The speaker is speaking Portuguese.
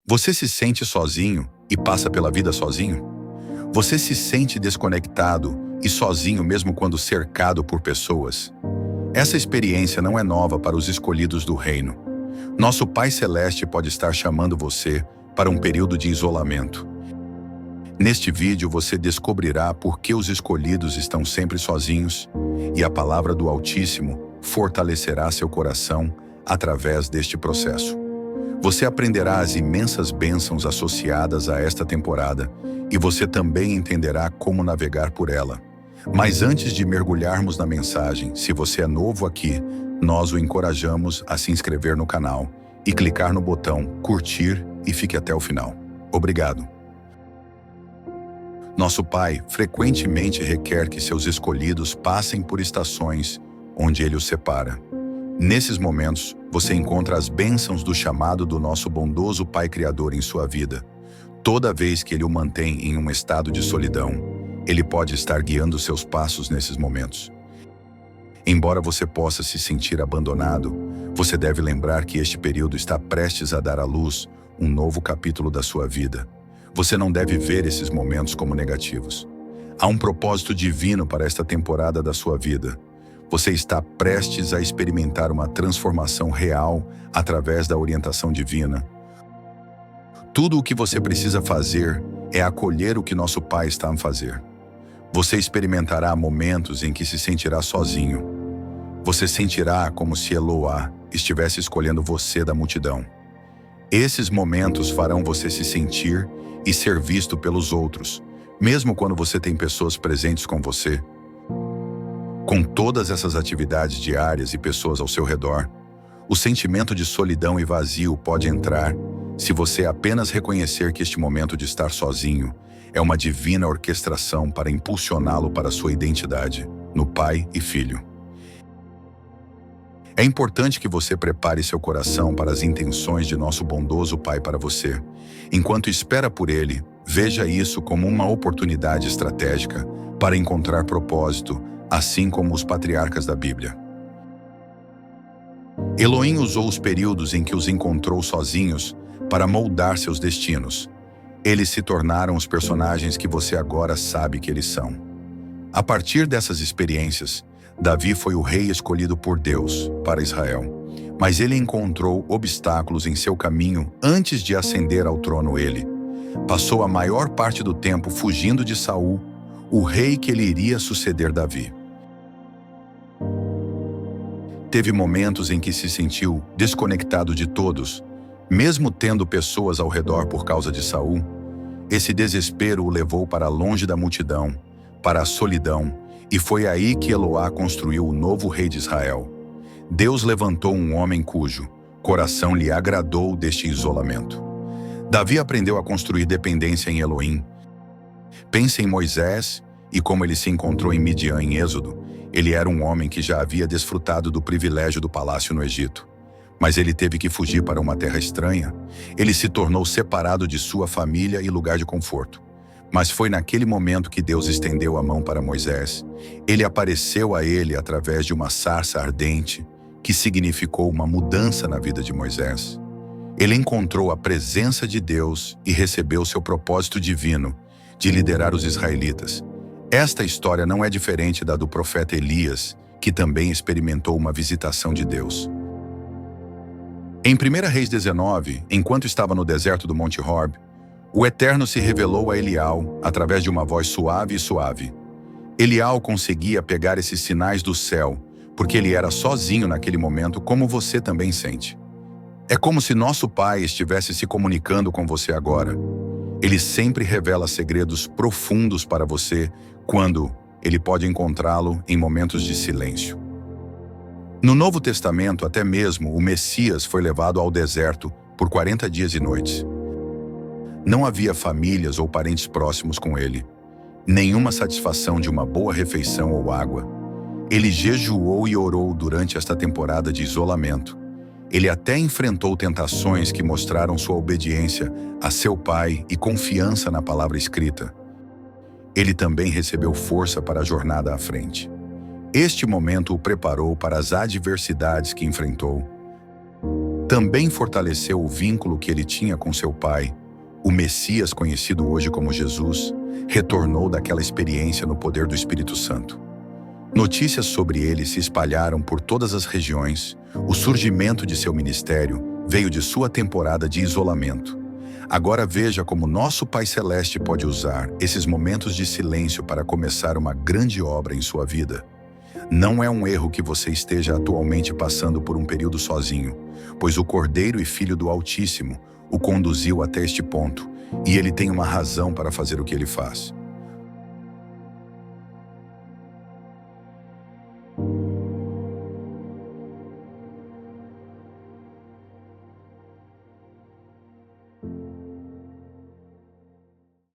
Você se sente sozinho e passa pela vida sozinho? Você se sente desconectado e sozinho mesmo quando cercado por pessoas? Essa experiência não é nova para os escolhidos do reino. Nosso Pai Celeste pode estar chamando você para um período de isolamento. Neste vídeo você descobrirá por que os escolhidos estão sempre sozinhos e a palavra do Altíssimo fortalecerá seu coração através deste processo. Você aprenderá as imensas bênçãos associadas a esta temporada e você também entenderá como navegar por ela. Mas antes de mergulharmos na mensagem, se você é novo aqui, nós o encorajamos a se inscrever no canal e clicar no botão curtir e fique até o final. Obrigado. Nosso Pai frequentemente requer que seus escolhidos passem por estações onde Ele os separa. Nesses momentos, você encontra as bênçãos do chamado do nosso bondoso Pai Criador em sua vida. Toda vez que Ele o mantém em um estado de solidão, Ele pode estar guiando seus passos nesses momentos. Embora você possa se sentir abandonado, você deve lembrar que este período está prestes a dar à luz um novo capítulo da sua vida. Você não deve ver esses momentos como negativos. Há um propósito divino para esta temporada da sua vida. Você está prestes a experimentar uma transformação real através da orientação divina. Tudo o que você precisa fazer é acolher o que nosso Pai está a fazer. Você experimentará momentos em que se sentirá sozinho. Você sentirá como se Eloá estivesse escolhendo você da multidão. Esses momentos farão você se sentir e ser visto pelos outros, mesmo quando você tem pessoas presentes com você. Com todas essas atividades diárias e pessoas ao seu redor, o sentimento de solidão e vazio pode entrar se você apenas reconhecer que este momento de estar sozinho é uma divina orquestração para impulsioná-lo para sua identidade no Pai e Filho. É importante que você prepare seu coração para as intenções de nosso bondoso Pai para você. Enquanto espera por Ele, veja isso como uma oportunidade estratégica para encontrar propósito, assim como os patriarcas da Bíblia. Elohim usou os períodos em que os encontrou sozinhos para moldar seus destinos. Eles se tornaram os personagens que você agora sabe que eles são. A partir dessas experiências, Davi foi o rei escolhido por Deus para Israel, mas ele encontrou obstáculos em seu caminho antes de ascender ao trono. Ele passou a maior parte do tempo fugindo de Saul, o rei que ele iria suceder Davi. Teve momentos em que se sentiu desconectado de todos, mesmo tendo pessoas ao redor por causa de Saul. Esse desespero o levou para longe da multidão, para a solidão, e foi aí que Eloá construiu o novo rei de Israel. Deus levantou um homem cujo coração lhe agradou deste isolamento. Davi aprendeu a construir dependência em Elohim. Pense em Moisés e como ele se encontrou em Midian em Êxodo. Ele era um homem que já havia desfrutado do privilégio do palácio no Egito. Mas ele teve que fugir para uma terra estranha. Ele se tornou separado de sua família e lugar de conforto. Mas foi naquele momento que Deus estendeu a mão para Moisés. Ele apareceu a ele através de uma sarça ardente, que significou uma mudança na vida de Moisés. Ele encontrou a presença de Deus e recebeu seu propósito divino de liderar os israelitas. Esta história não é diferente da do profeta Elias, que também experimentou uma visitação de Deus. Em 1 Reis 19, enquanto estava no deserto do Monte Horeb, o Eterno se revelou a Elial através de uma voz suave e suave. Elial conseguia pegar esses sinais do céu, porque ele era sozinho naquele momento, como você também sente. É como se nosso Pai estivesse se comunicando com você agora. Ele sempre revela segredos profundos para você quando ele pode encontrá-lo em momentos de silêncio. No Novo Testamento, até mesmo o Messias foi levado ao deserto por 40 dias e noites. Não havia famílias ou parentes próximos com ele, nenhuma satisfação de uma boa refeição ou água. Ele jejuou e orou durante esta temporada de isolamento. Ele até enfrentou tentações que mostraram sua obediência a seu pai e confiança na palavra escrita. Ele também recebeu força para a jornada à frente. Este momento o preparou para as adversidades que enfrentou. Também fortaleceu o vínculo que ele tinha com seu pai. O Messias, conhecido hoje como Jesus, retornou daquela experiência no poder do Espírito Santo. Notícias sobre ele se espalharam por todas as regiões. O surgimento de seu ministério veio de sua temporada de isolamento. Agora veja como nosso Pai Celeste pode usar esses momentos de silêncio para começar uma grande obra em sua vida. Não é um erro que você esteja atualmente passando por um período sozinho, pois o Cordeiro e Filho do Altíssimo o conduziu até este ponto, e ele tem uma razão para fazer o que ele faz.